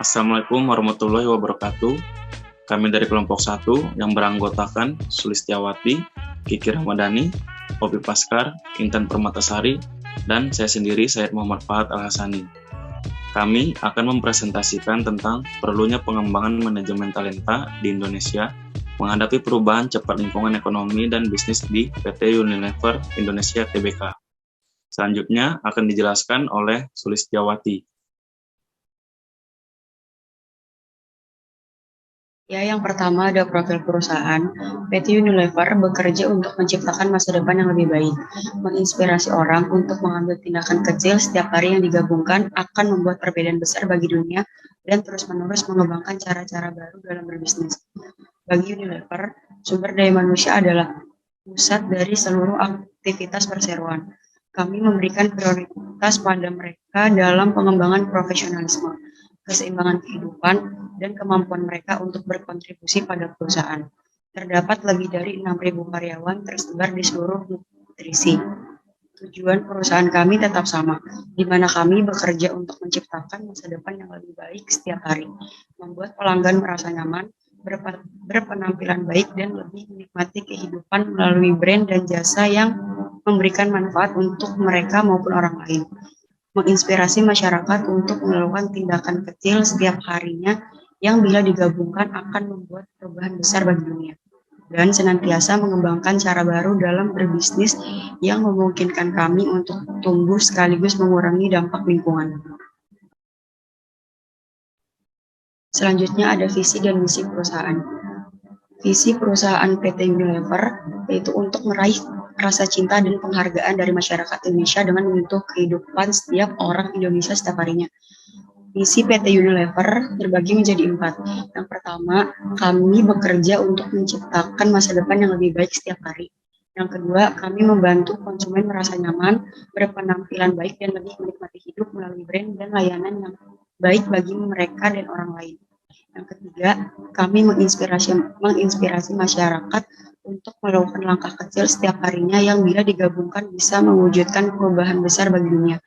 Assalamualaikum warahmatullahi wabarakatuh. Kami dari kelompok 1 yang beranggotakan Sulistiawati, Kiki Ramadhani, Poppy Paskar, Intan Permatasari, dan saya sendiri, Syed Muhammad Fahad Al-Hasani. Kami akan mempresentasikan tentang perlunya pengembangan manajemen talenta di Indonesia menghadapi perubahan cepat lingkungan ekonomi dan bisnis di PT Unilever Indonesia Tbk. Selanjutnya akan dijelaskan oleh Sulistiawati. Ya, yang pertama ada profil perusahaan. PT Unilever bekerja untuk menciptakan masa depan yang lebih baik, menginspirasi orang untuk mengambil tindakan kecil setiap hari yang digabungkan akan membuat perbedaan besar bagi dunia dan terus-menerus mengembangkan cara-cara baru dalam berbisnis. Bagi Unilever, sumber daya manusia adalah pusat dari seluruh aktivitas perseroan. Kami memberikan prioritas pada mereka dalam pengembangan profesionalisme, keseimbangan kehidupan, dan kemampuan mereka untuk berkontribusi pada perusahaan. Terdapat lebih dari 6.000 karyawan tersebar di seluruh nutrisi. Tujuan perusahaan kami tetap sama, di mana kami bekerja untuk menciptakan masa depan yang lebih baik setiap hari, membuat pelanggan merasa nyaman, berpenampilan baik, dan lebih menikmati kehidupan melalui brand dan jasa yang memberikan manfaat untuk mereka maupun orang lain. Menginspirasi masyarakat untuk melakukan tindakan kecil setiap harinya yang bila digabungkan akan membuat perubahan besar bagi dunia, dan senantiasa mengembangkan cara baru dalam berbisnis yang memungkinkan kami untuk tumbuh sekaligus mengurangi dampak lingkungan. Selanjutnya ada visi dan misi perusahaan. Visi perusahaan PT Unilever yaitu untuk meraih rasa cinta dan penghargaan dari masyarakat Indonesia dengan menyentuh kehidupan setiap orang Indonesia setiap harinya. Misi PT Unilever terbagi menjadi 4. Yang pertama, kami bekerja untuk menciptakan masa depan yang lebih baik setiap hari. Yang kedua, kami membantu konsumen merasa nyaman, berpenampilan baik, dan lebih menikmati hidup melalui brand dan layanan yang baik bagi mereka dan orang lain. Yang ketiga, kami menginspirasi masyarakat untuk melakukan langkah kecil setiap harinya yang bila digabungkan bisa mewujudkan perubahan besar bagi dunia.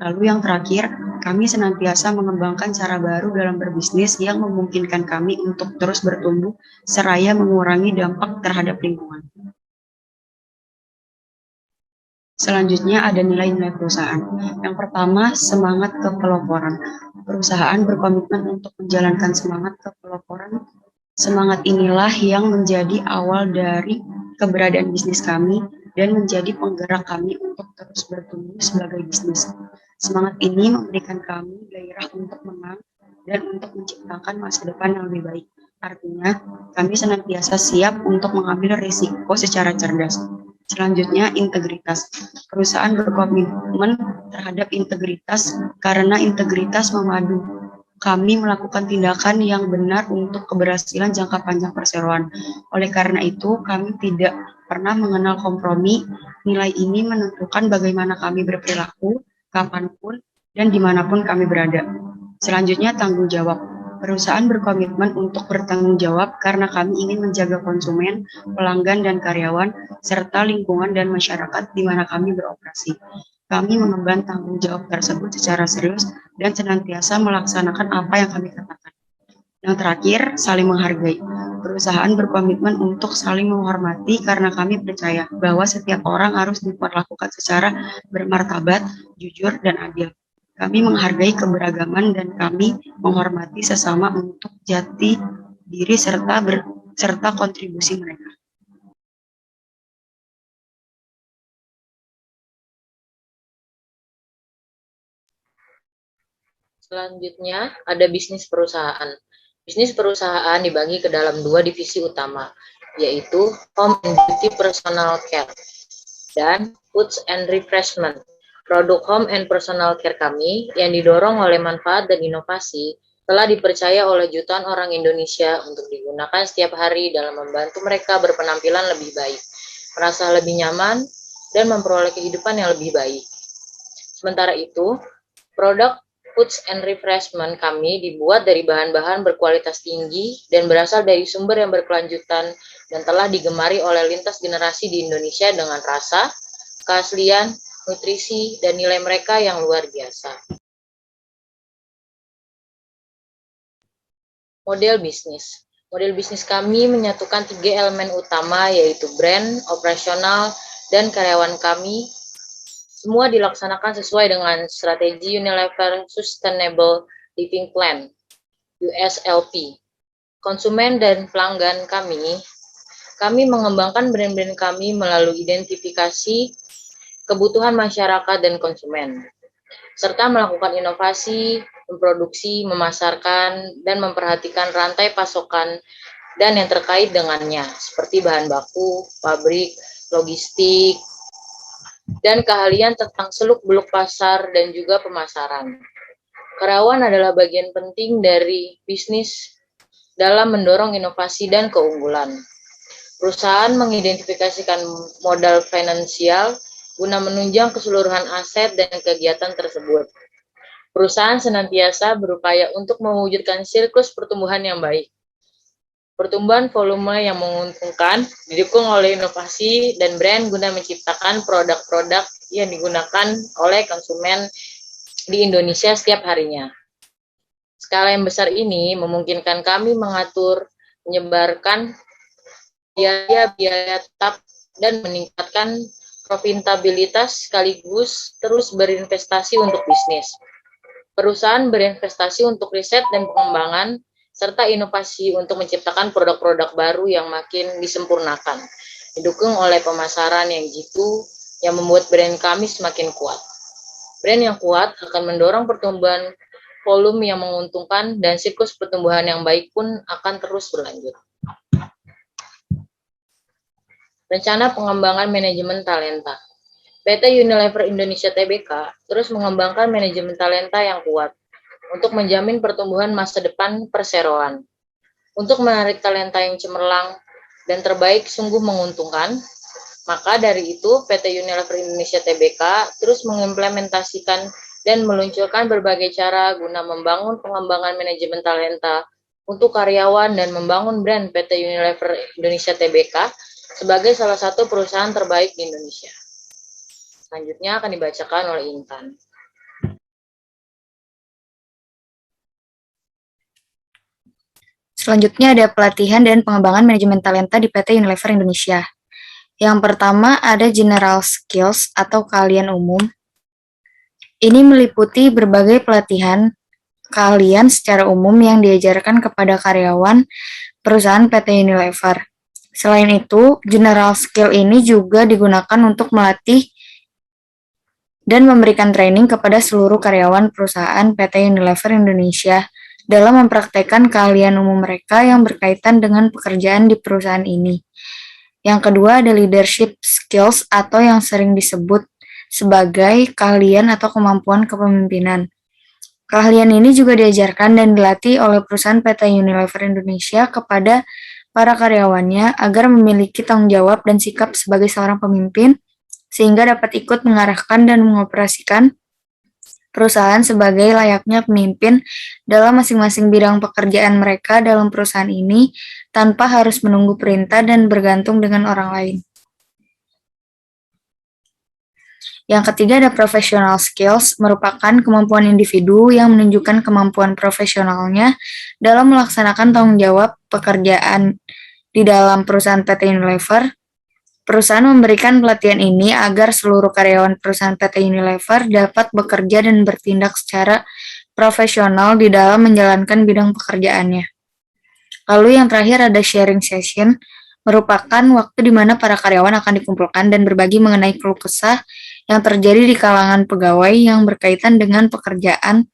Lalu yang terakhir, kami senantiasa mengembangkan cara baru dalam berbisnis yang memungkinkan kami untuk terus bertumbuh seraya mengurangi dampak terhadap lingkungan. Selanjutnya ada nilai-nilai perusahaan. Yang pertama, semangat kepeloporan. Perusahaan berkomitmen untuk menjalankan semangat kepeloporan. Semangat inilah yang menjadi awal dari keberadaan bisnis kami dan menjadi penggerak kami untuk terus bertumbuh sebagai bisnis. Semangat ini memberikan kami gairah untuk menang dan untuk menciptakan masa depan yang lebih baik. Artinya, kami senantiasa siap untuk mengambil risiko secara cerdas. Selanjutnya, integritas. Perusahaan berkomitmen terhadap integritas karena integritas memadu kami melakukan tindakan yang benar untuk keberhasilan jangka panjang perseroan. Oleh karena itu, kami tidak pernah mengenal kompromi. Nilai ini menentukan bagaimana kami berperilaku, kapanpun, dan dimanapun kami berada. Selanjutnya, tanggung jawab. Perusahaan berkomitmen untuk bertanggung jawab karena kami ingin menjaga konsumen, pelanggan, dan karyawan, serta lingkungan dan masyarakat di mana kami beroperasi. Kami mengemban tanggung jawab tersebut secara serius dan senantiasa melaksanakan apa yang kami katakan. Yang terakhir, saling menghargai. Perusahaan berkomitmen untuk saling menghormati karena kami percaya bahwa setiap orang harus diperlakukan secara bermartabat, jujur, dan adil. Kami menghargai keberagaman dan kami menghormati sesama untuk jati diri serta kontribusi mereka. Selanjutnya ada bisnis perusahaan. Bisnis perusahaan dibagi ke dalam 2 divisi utama, yaitu Home and Beauty Personal Care dan Foods and Refreshment. Produk Home and Personal Care kami yang didorong oleh manfaat dan inovasi telah dipercaya oleh jutaan orang Indonesia untuk digunakan setiap hari dalam membantu mereka berpenampilan lebih baik, merasa lebih nyaman, dan memperoleh kehidupan yang lebih baik. Sementara itu, produk Foods and Refreshment kami dibuat dari bahan-bahan berkualitas tinggi dan berasal dari sumber yang berkelanjutan dan telah digemari oleh lintas generasi di Indonesia dengan rasa, keaslian, nutrisi, dan nilai mereka yang luar biasa. Model bisnis. Model bisnis kami menyatukan 3 elemen utama, yaitu brand, operasional, dan karyawan kami. Semua dilaksanakan sesuai dengan strategi Unilever Sustainable Living Plan, USLP. Konsumen dan pelanggan kami mengembangkan brand-brand kami melalui identifikasi kebutuhan masyarakat dan konsumen, serta melakukan inovasi, memproduksi, memasarkan, dan memperhatikan rantai pasokan dan yang terkait dengannya, seperti bahan baku, pabrik, logistik, dan keahlian tentang seluk-beluk pasar dan juga pemasaran. Karyawan adalah bagian penting dari bisnis dalam mendorong inovasi dan keunggulan. Perusahaan mengidentifikasikan modal finansial guna menunjang keseluruhan aset dan kegiatan tersebut. Perusahaan senantiasa berupaya untuk mewujudkan siklus pertumbuhan yang baik. Pertumbuhan volume yang menguntungkan didukung oleh inovasi dan brand guna menciptakan produk-produk yang digunakan oleh konsumen di Indonesia setiap harinya. Skala yang besar ini memungkinkan kami mengatur, menyebarkan biaya-biaya tetap, dan meningkatkan profitabilitas sekaligus terus berinvestasi untuk bisnis. Perusahaan berinvestasi untuk riset dan pengembangan, serta inovasi untuk menciptakan produk-produk baru yang makin disempurnakan, didukung oleh pemasaran yang jitu yang membuat brand kami semakin kuat. Brand yang kuat akan mendorong pertumbuhan volume yang menguntungkan dan siklus pertumbuhan yang baik pun akan terus berlanjut. Rencana pengembangan manajemen talenta. PT Unilever Indonesia Tbk terus mengembangkan manajemen talenta yang kuat untuk menjamin pertumbuhan masa depan perseroan. Untuk menarik talenta yang cemerlang dan terbaik sungguh menguntungkan, maka dari itu PT Unilever Indonesia Tbk terus mengimplementasikan dan meluncurkan berbagai cara guna membangun pengembangan manajemen talenta untuk karyawan dan membangun brand PT Unilever Indonesia Tbk sebagai salah satu perusahaan terbaik di Indonesia. Selanjutnya akan dibacakan oleh Intan. Selanjutnya ada pelatihan dan pengembangan manajemen talenta di PT Unilever Indonesia. Yang pertama ada General Skills atau keahlian umum. Ini meliputi berbagai pelatihan keahlian secara umum yang diajarkan kepada karyawan perusahaan PT Unilever. Selain itu, General Skill ini juga digunakan untuk melatih dan memberikan training kepada seluruh karyawan perusahaan PT Unilever Indonesia dalam mempraktekkan keahlian umum mereka yang berkaitan dengan pekerjaan di perusahaan ini. Yang kedua ada Leadership Skills atau yang sering disebut sebagai keahlian atau kemampuan kepemimpinan. Keahlian ini juga diajarkan dan dilatih oleh perusahaan PT Unilever Indonesia kepada para karyawannya agar memiliki tanggung jawab dan sikap sebagai seorang pemimpin, sehingga dapat ikut mengarahkan dan mengoperasikan perusahaan sebagai layaknya pemimpin dalam masing-masing bidang pekerjaan mereka dalam perusahaan ini, tanpa harus menunggu perintah dan bergantung dengan orang lain. Yang ketiga ada professional skills, merupakan kemampuan individu yang menunjukkan kemampuan profesionalnya dalam melaksanakan tanggung jawab pekerjaan di dalam perusahaan PT Unilever. Perusahaan memberikan pelatihan ini agar seluruh karyawan perusahaan PT Unilever dapat bekerja dan bertindak secara profesional di dalam menjalankan bidang pekerjaannya. Lalu yang terakhir ada sharing session, merupakan waktu di mana para karyawan akan dikumpulkan dan berbagi mengenai keluh kesah yang terjadi di kalangan pegawai yang berkaitan dengan pekerjaan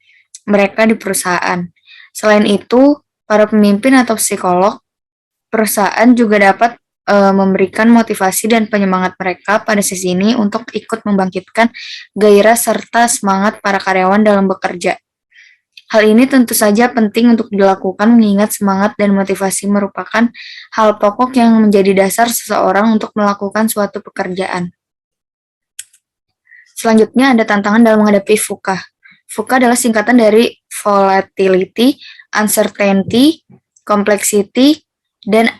mereka di perusahaan. Selain itu, para pemimpin atau psikolog perusahaan juga dapat memberikan motivasi dan penyemangat mereka pada sesi ini untuk ikut membangkitkan gairah serta semangat para karyawan dalam bekerja. Hal ini tentu saja penting untuk dilakukan mengingat semangat dan motivasi merupakan hal pokok yang menjadi dasar seseorang untuk melakukan suatu pekerjaan. Selanjutnya ada tantangan dalam menghadapi VUCA. VUCA adalah singkatan dari Volatility, Uncertainty, Complexity, dan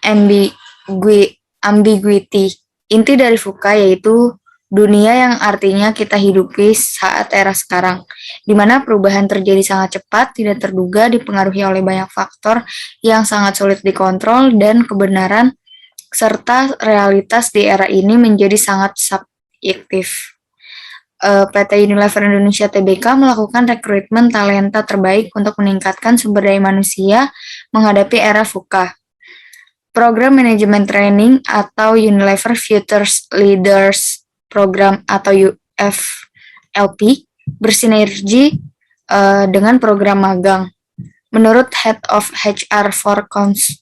Ambiguity. Inti dari VUCA yaitu Dunia yang artinya kita hidupi saat era sekarang, di mana perubahan terjadi sangat cepat, tidak terduga, dipengaruhi oleh banyak faktor yang sangat sulit dikontrol, dan kebenaran serta realitas di era ini menjadi sangat subjektif. PT Unilever Indonesia Tbk melakukan rekrutmen talenta terbaik untuk meningkatkan sumber daya manusia menghadapi era VUCA. Program Manajemen Training atau Unilever Futures Leaders Program atau UFLP bersinergi dengan program magang. Menurut Head of HR for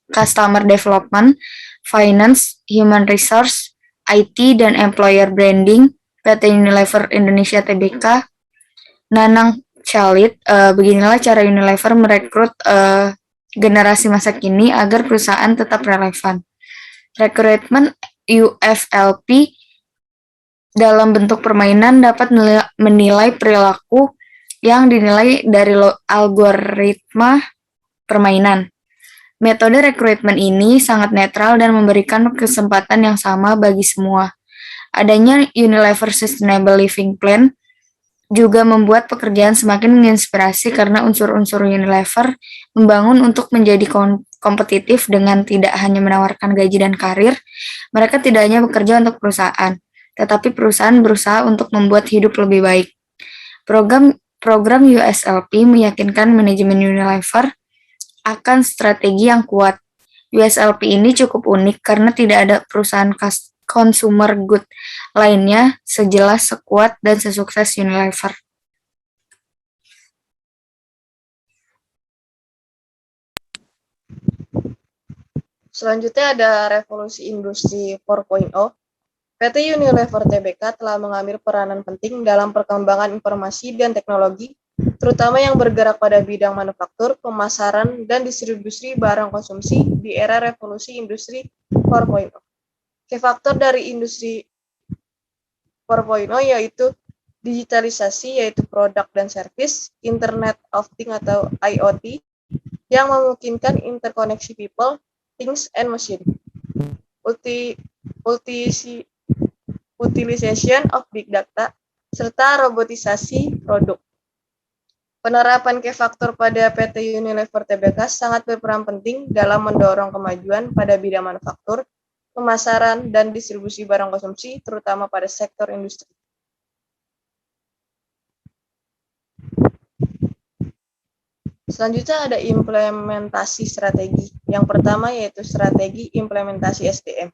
Customer Development, Finance, Human Resource, IT, dan Employer Branding PT Unilever Indonesia Tbk, Nanang Khalid, beginilah cara Unilever merekrut generasi masa kini agar perusahaan tetap relevan. Rekrutmen UFLP dalam bentuk permainan dapat menilai perilaku yang dinilai dari algoritma permainan. Metode rekrutmen ini sangat netral dan memberikan kesempatan yang sama bagi semua. Adanya Unilever Sustainable Living Plan juga membuat pekerjaan semakin menginspirasi karena unsur-unsur Unilever membangun untuk menjadi kompetitif dengan tidak hanya menawarkan gaji dan karir. Mereka tidak hanya bekerja untuk perusahaan, tetapi perusahaan berusaha untuk membuat hidup lebih baik. Program USLP meyakinkan manajemen Unilever akan strategi yang kuat. USLP ini cukup unik karena tidak ada perusahaan consumer good lainnya sejelas, sekuat, dan sesukses Unilever. Selanjutnya ada revolusi industri 4.0. PT Unilever Tbk telah mengambil peranan penting dalam perkembangan informasi dan teknologi, terutama yang bergerak pada bidang manufaktur, pemasaran, dan distribusi barang konsumsi di era revolusi industri 4.0. Key faktor dari industri 4.0 yaitu digitalisasi, yaitu produk dan service, Internet of Things atau IoT, yang memungkinkan interkoneksi people, things, and machine. Utilization of big data, serta robotisasi produk. Penerapan key faktor pada PT Unilever Tbk sangat berperan penting dalam mendorong kemajuan pada bidang manufaktur, pemasaran, dan distribusi barang konsumsi, terutama pada sektor industri. Selanjutnya ada implementasi strategi. Yang pertama yaitu strategi implementasi SDM.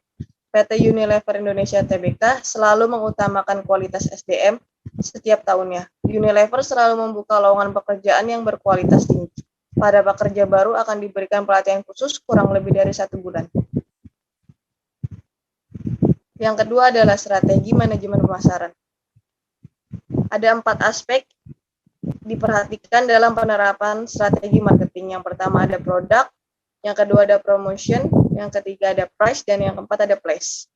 PT Unilever Indonesia Tbk selalu mengutamakan kualitas SDM setiap tahunnya. Unilever selalu membuka lowongan pekerjaan yang berkualitas tinggi. Pada pekerja baru akan diberikan pelatihan khusus kurang lebih dari 1 bulan. Yang kedua adalah strategi manajemen pemasaran. Ada 4 aspek diperhatikan dalam penerapan strategi marketing. Yang pertama ada produk, yang kedua ada promotion, yang ketiga ada price, dan yang keempat ada place.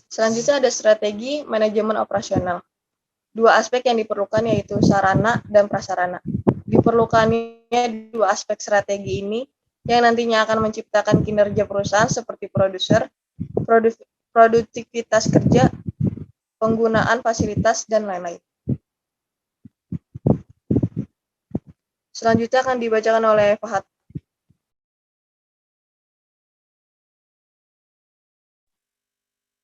Selanjutnya ada strategi manajemen operasional. 2 aspek yang diperlukan yaitu sarana dan prasarana. Diperlukannya 2 aspek strategi ini yang nantinya akan menciptakan kinerja perusahaan seperti produktivitas kerja, penggunaan fasilitas, dan lain-lain. Selanjutnya akan dibacakan oleh Fahad.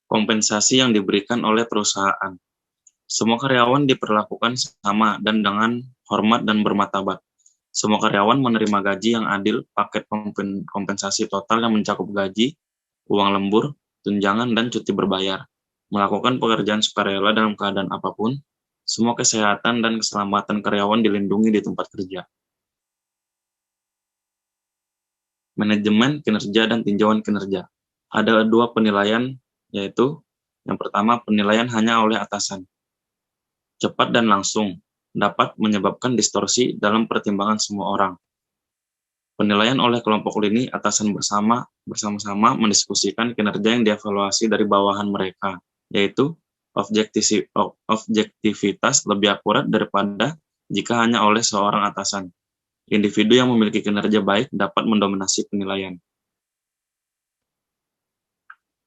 Kompensasi yang diberikan oleh perusahaan. Semua karyawan diperlakukan sama dan dengan hormat dan bermartabat. Semua karyawan menerima gaji yang adil, paket kompensasi total yang mencakup gaji, uang lembur, tunjangan, dan cuti berbayar. Melakukan pekerjaan sukarela dalam keadaan apapun, semua kesehatan dan keselamatan karyawan dilindungi di tempat kerja. Manajemen kinerja dan tinjauan kinerja. Ada 2 penilaian, yaitu yang pertama penilaian hanya oleh atasan. Cepat dan langsung, dapat menyebabkan distorsi dalam pertimbangan semua orang. Penilaian oleh kelompok lini, atasan bersama-sama mendiskusikan kinerja yang dievaluasi dari bawahan mereka, yaitu objektivitas lebih akurat daripada jika hanya oleh seorang atasan. Individu yang memiliki kinerja baik dapat mendominasi penilaian.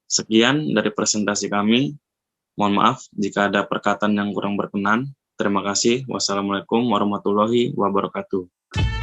Sekian dari presentasi kami. Mohon maaf jika ada perkataan yang kurang berkenan. Terima kasih. Wassalamualaikum warahmatullahi wabarakatuh.